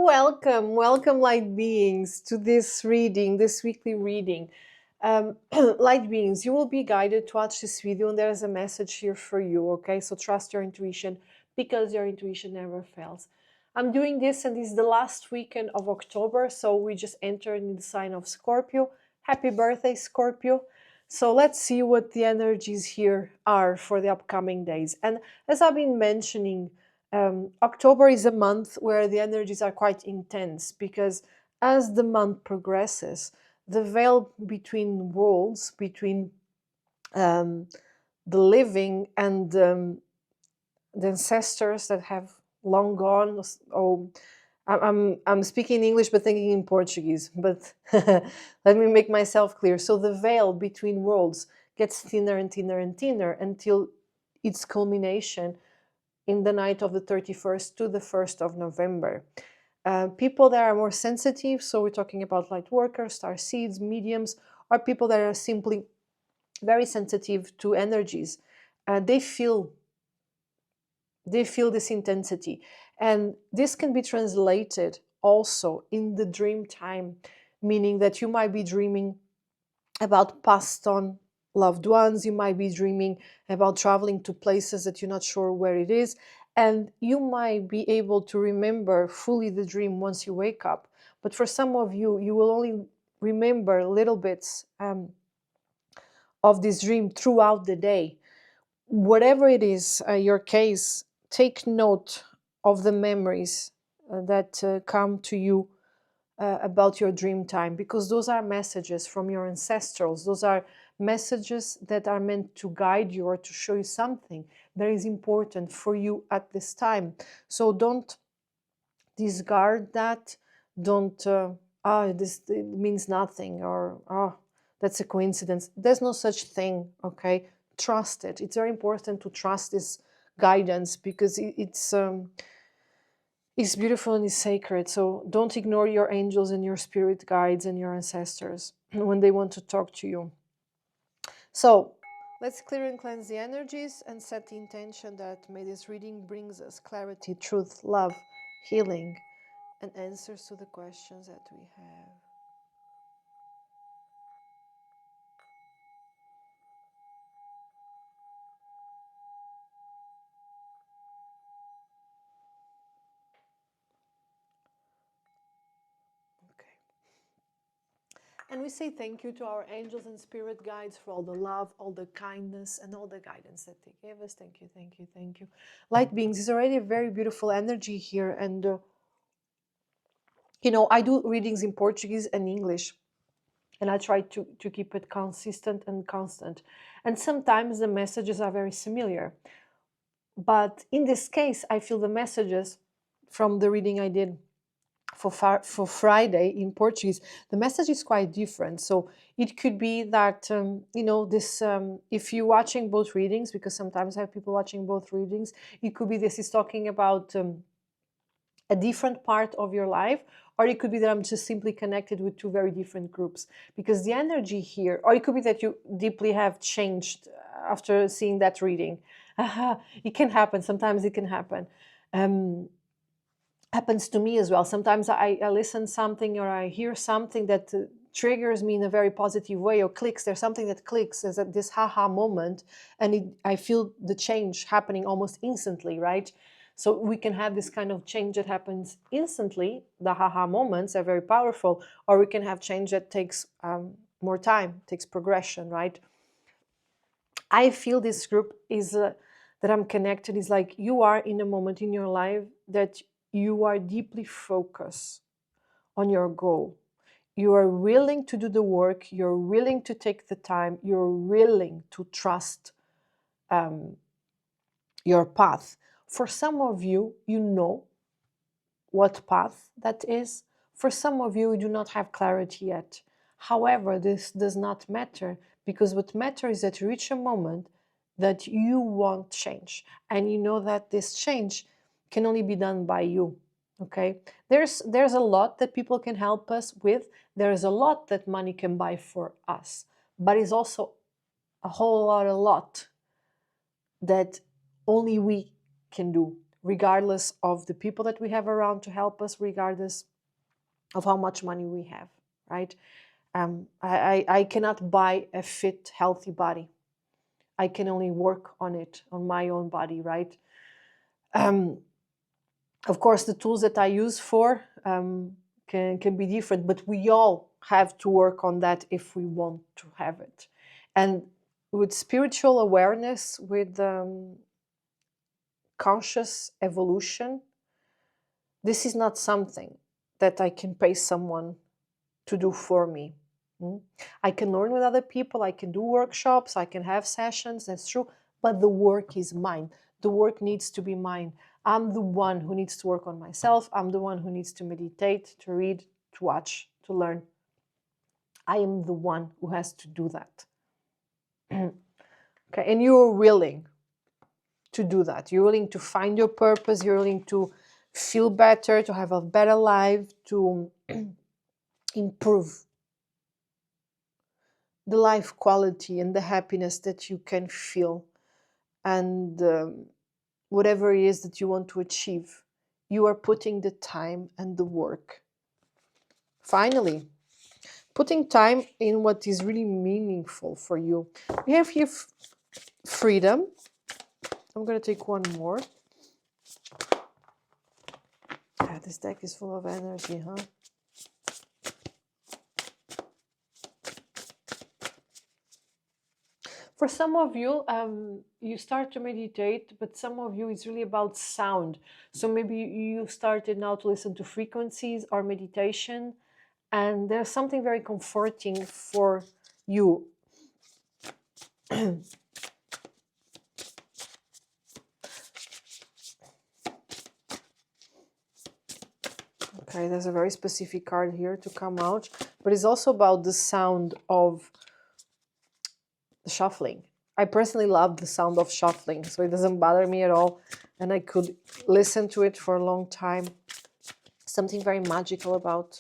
Welcome, light beings, to this reading, this weekly reading. Light beings, you will be guided to watch this video, and there's a message here for you, okay? So trust your intuition, because your intuition never fails. I'm doing this, and this is the last weekend of October, so we just entered in the sign of Scorpio. Happy birthday, Scorpio. So let's see what the energies here are for the upcoming days. And as I've been mentioning, October is a month where the energies are quite intense, because as the month progresses, the veil between worlds, between um, the living and the ancestors that have long gone. Oh, I'm speaking English but thinking in Portuguese. But let me make myself clear. So the veil between worlds gets thinner and thinner and thinner until its culmination in the night of the 31st to the 1st of November. People that are more sensitive, so we're talking about light workers, star seeds, mediums, or people that are simply very sensitive to energies. They feel this intensity, and this can be translated also in the dream time, meaning that you might be dreaming about passed on loved ones. You might be dreaming about traveling to places that you're not sure where it is, and you might be able to remember fully the dream once you wake up. But for some of you, you will only remember little bits of this dream throughout the day. Whatever it is, your case, take note of the memories that come to you about your dream time, because those are messages from your ancestors. Those are messages that are meant to guide you or to show you something that is important for you at this time. So don't discard that. Don't this it means nothing, or that's a coincidence. There's no such thing, okay? Trust it. It's very important to trust this guidance, because it's beautiful and it's sacred. So don't ignore your angels and your spirit guides and your ancestors when they want to talk to you. So let's clear and cleanse the energies and set the intention that may this reading brings us clarity, truth, love, healing, and answers to the questions that we have. Okay. And we say thank you to our angels and spirit guides for all the love, all the kindness, and all the guidance that they gave us. Thank you, thank you, thank you. Light beings is already a very beautiful energy here. And, I do readings in Portuguese and English, and I try to keep it consistent and constant. And sometimes the messages are very similar. But in this case, I feel the messages from the reading I did for Friday in Portuguese, the message is quite different. So it could be that, this, if you're watching both readings, because sometimes I have people watching both readings, it could be this is talking about a different part of your life, or it could be that I'm just simply connected with two very different groups, because the energy here, or it could be that you deeply have changed after seeing that reading. It can happen. Sometimes it can happen. Happens to me as well. Sometimes I listen something, or I hear something that triggers me in a very positive way, or clicks. There's something that clicks as at this haha moment, and I feel the change happening almost instantly, right? So we can have this kind of change that happens instantly. The haha moments are very powerful, or we can have change that takes more time, takes progression, right? I feel this group is that I'm connected is like you are in a moment in your life that you are deeply focused on your goal. You are willing to do the work. You're willing to take the time. You're willing to trust your path. For some of you, you know what path that is. For some of you, you do not have clarity yet. However, this does not matter, because what matters is that you reach a moment that you want change, and you know that this change can only be done by you. Okay, there's a lot that people can help us with. There's a lot that money can buy for us, but it's also a lot that only we can do. regardless of the people that we have around to help us, regardless of how much money we have, right? I cannot buy a fit, healthy body. I can only work on it, on my own body, right? Of course, the tools that I use for can be different, but we all have to work on that if we want to have it. And with spiritual awareness, with conscious evolution, this is not something that I can pay someone to do for me. I can learn with other people, I can do workshops, I can have sessions, that's true, but the work is mine. The work needs to be mine. I'm the one who needs to work on myself. I'm the one who needs to meditate, to read, to watch, to learn. I am the one who has to do that. Okay, and you're willing to do that. You're willing to find your purpose. You're willing to feel better, to have a better life, to improve the life quality and the happiness that you can feel, and whatever it is that you want to achieve, you are putting the time and the work. Finally, putting time in what is really meaningful for you. We have here freedom. I'm going to take one more. This deck is full of energy, huh? For some of you, you start to meditate, but some of you, it's really about sound. So maybe you started now to listen to frequencies or meditation, and there's something very comforting for you. Okay, there's a very specific card here to come out, but it's also about the sound of the shuffling. I personally love the sound of shuffling, so it doesn't bother me at all, and I could listen to it for a long time. Something very magical about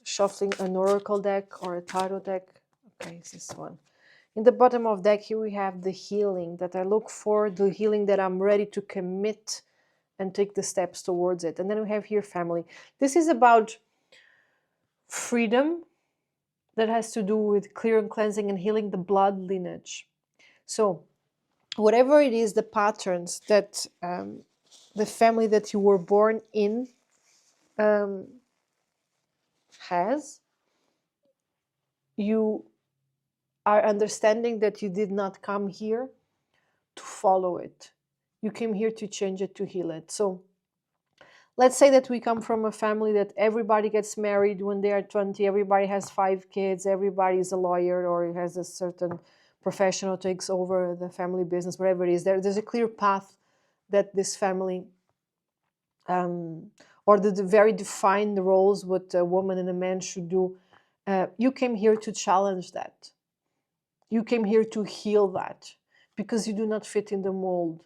shuffling an oracle deck or a tarot deck. Okay, it's this one. In the bottom of deck here we have the healing that I look for, the healing that I'm ready to commit and take the steps towards it. And then we have here family. This is about freedom that has to do with clearing, cleansing, and healing the blood lineage. So whatever it is, the patterns that the family that you were born in has, you are understanding that you did not come here to follow it. You came here to change it, to heal it. So let's say that we come from a family that everybody gets married when they are 20, everybody has 5 kids, everybody is a lawyer or has a certain professional takes over the family business, whatever it is. There's a clear path that this family, or the very defined roles what a woman and a man should do. You came here to challenge that. You came here to heal that because you do not fit in the mold.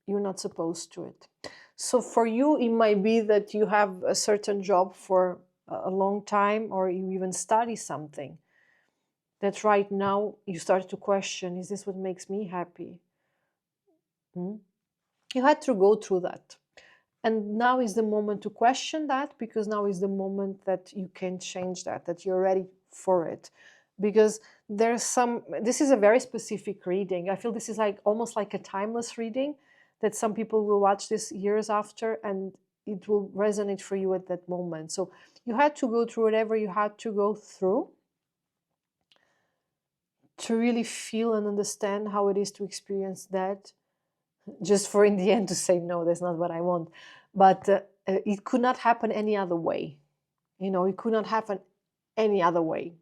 You're not supposed to it. So for you, it might be that you have a certain job for a long time, or you even study something that right now you start to question, is this what makes me happy? You had to go through that. And now is the moment to question that, because now is the moment that you can change that you're ready for it. Because this is a very specific reading. I feel this is like almost like a timeless reading that some people will watch this years after and it will resonate for you at that moment. So you had to go through whatever you had to go through to really feel and understand how it is to experience that, just for in the end to say, no, that's not what I want. But it could not happen any other way. It could not happen any other way.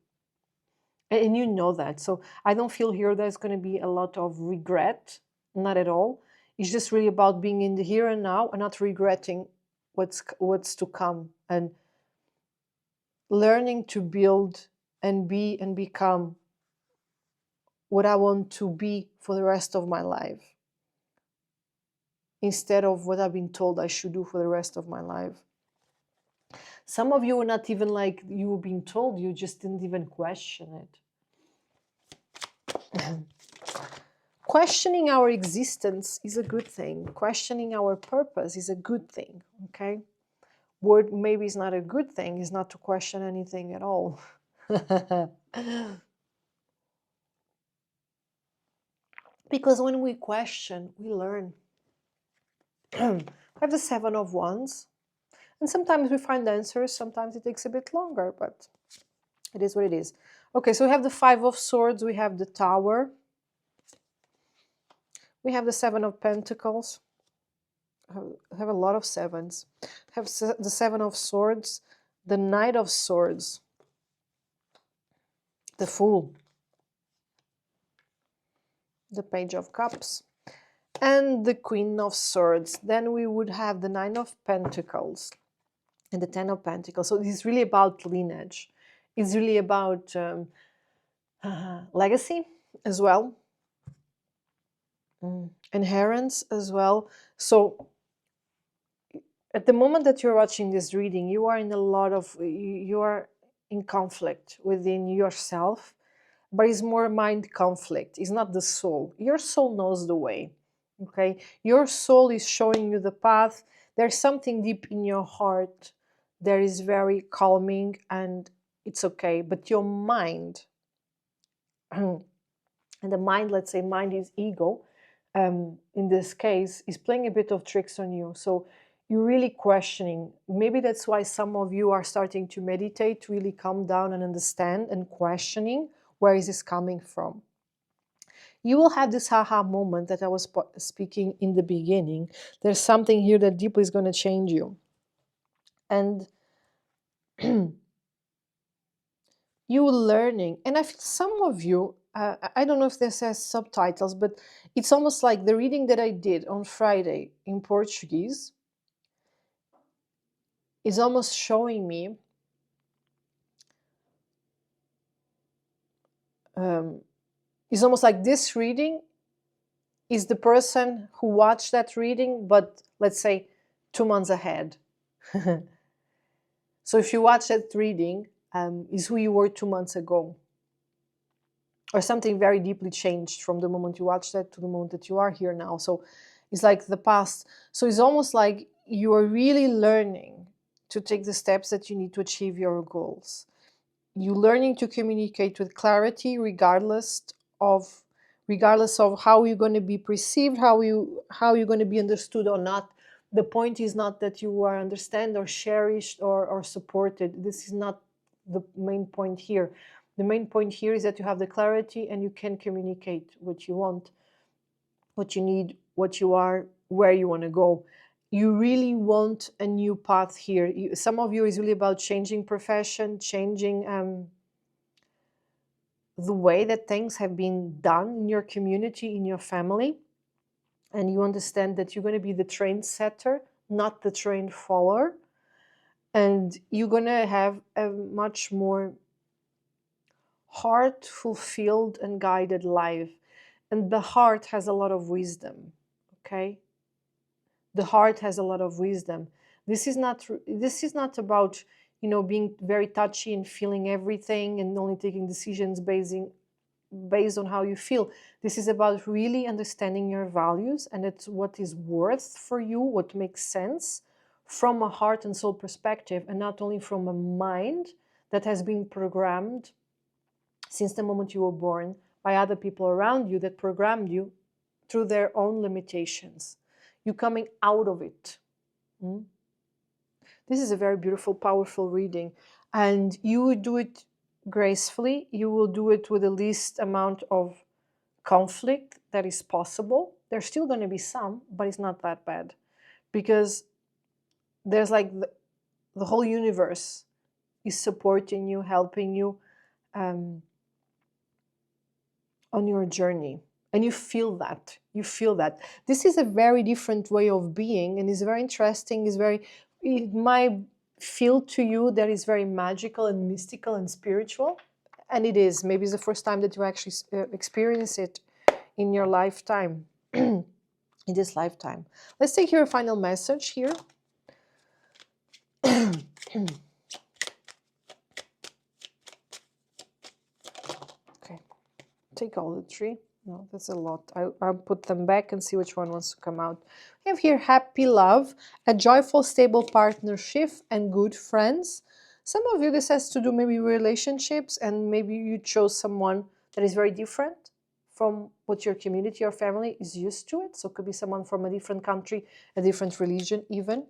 And you know that. So I don't feel here there's going to be a lot of regret, not at all. It's just really about being in the here and now and not regretting what's to come, and learning to build and be and become what I want to be for the rest of my life, instead of what I've been told I should do for the rest of my life. Some of you were not even like you were being told, you just didn't even question it. questioning our existence is a good thing. Questioning our purpose is a good thing, okay? What maybe is not a good thing is not to question anything at all. Because when we question, we learn. I have the 7 of Wands. And sometimes we find answers, sometimes it takes a bit longer, but it is what it is. Okay, so we have the 5 of Swords, we have the Tower. We have the 7 of Pentacles. I have a lot of 7s. I have the 7 of Swords, the Knight of Swords, the Fool, the Page of Cups, and the Queen of Swords. Then we would have the 9 of Pentacles and the 10 of Pentacles. So it's really about lineage. It's really about legacy as well, inheritance as well. So at the moment that you're watching this reading, you are in a lot of, you are in conflict within yourself, but it's more mind conflict. It's not the soul. Your soul knows the way, okay? Your soul is showing you the path. There's something deep in your heart that is very calming and it's okay. But your mind, and the mind, let's say mind is ego, in this case, is playing a bit of tricks on you. So you're really questioning. Maybe that's why some of you are starting to meditate, really calm down and understand and questioning where is this coming from. You will have this aha moment that I was speaking in the beginning. There's something here that deeply is going to change you. And you learning. And I feel some of you, I don't know if this has subtitles, but it's almost like the reading that I did on Friday in Portuguese is almost showing me it's almost like this reading is the person who watched that reading, but let's say 2 months ahead. So if you watch that reading, is who you were 2 months ago. Or something very deeply changed from the moment you watched that to the moment that you are here now. So it's like the past. So it's almost like you are really learning to take the steps that you need to achieve your goals. You're learning to communicate with clarity regardless of how you're going to be perceived, how you're going to be understood or not. The point is not that you are understood or cherished or supported. This is not the main point here. The main point here is that you have the clarity and you can communicate what you want, what you need, what you are, where you want to go. You really want a new path here. Some of you is really about changing profession, changing the way that things have been done in your community, in your family. And you understand that you're going to be the trend setter, not the trend follower. And you're going to have a much more heart fulfilled and guided life. And the heart has a lot of wisdom, okay? The heart has a lot of wisdom. This is not about, being very touchy and feeling everything and only taking decisions based on how you feel. This is about really understanding your values, and it's what is worth for you, what makes sense from a heart and soul perspective, and not only from a mind that has been programmed since the moment you were born by other people around you that programmed you through their own limitations. You coming out of it. This is a very beautiful, powerful reading. And you would do it gracefully. You will do it with the least amount of conflict that is possible. There's still going to be some, but it's not that bad. Because there's like the whole universe is supporting you, helping you on your journey. And you feel that. You feel that. This is a very different way of being, and it's very interesting. It might feel to you that it's very magical and mystical and spiritual. And it is. Maybe it's the first time that you actually experience it in your lifetime. In this lifetime. Let's take here a final message here. Okay. Take all the 3. No, that's a lot. I'll put them back and see which one wants to come out. We have here happy love, a joyful, stable partnership, and good friends. Some of you, this has to do maybe relationships, and maybe you chose someone that is very different from what your community or family is used to it. So it could be someone from a different country, a different religion, even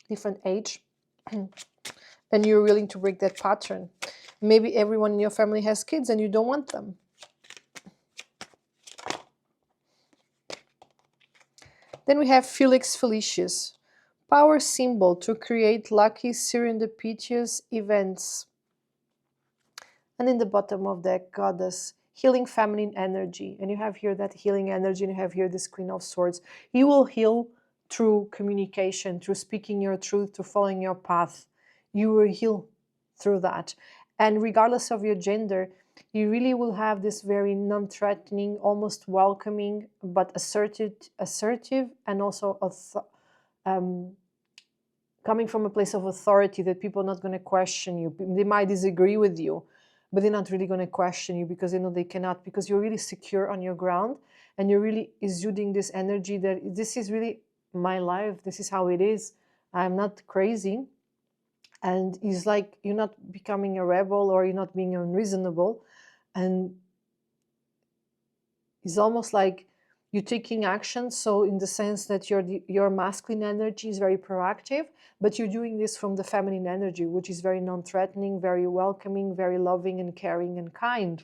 different age. And you're willing to break that pattern. Maybe everyone in your family has kids and you don't want them. Then we have Felix Felicius, power symbol to create lucky serendipitous events. And in the bottom of that, goddess, healing feminine energy. And you have here that healing energy, and you have here this Queen of Swords. You will heal through communication, through speaking your truth, through following your path. You will heal through that. And regardless of your gender, you really will have this very non-threatening, almost welcoming, but assertive, and also coming from a place of authority that people are not going to question you. They might disagree with you, but they're not really going to question you because they know they cannot, because you're really secure on your ground and you're really exuding this energy that this is really my life. This is how it is. I'm not crazy. And it's like you're not becoming a rebel or you're not being unreasonable. And it's almost like you're taking action. So in the sense that your masculine energy is very proactive, but you're doing this from the feminine energy, which is very non-threatening, very welcoming, very loving and caring and kind.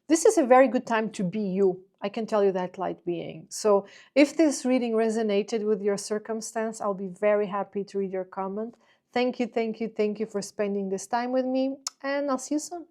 This is a very good time to be you. I can tell you that, light being. So if this reading resonated with your circumstance, I'll be very happy to read your comment. Thank you, thank you, thank you for spending this time with me, and I'll see you soon.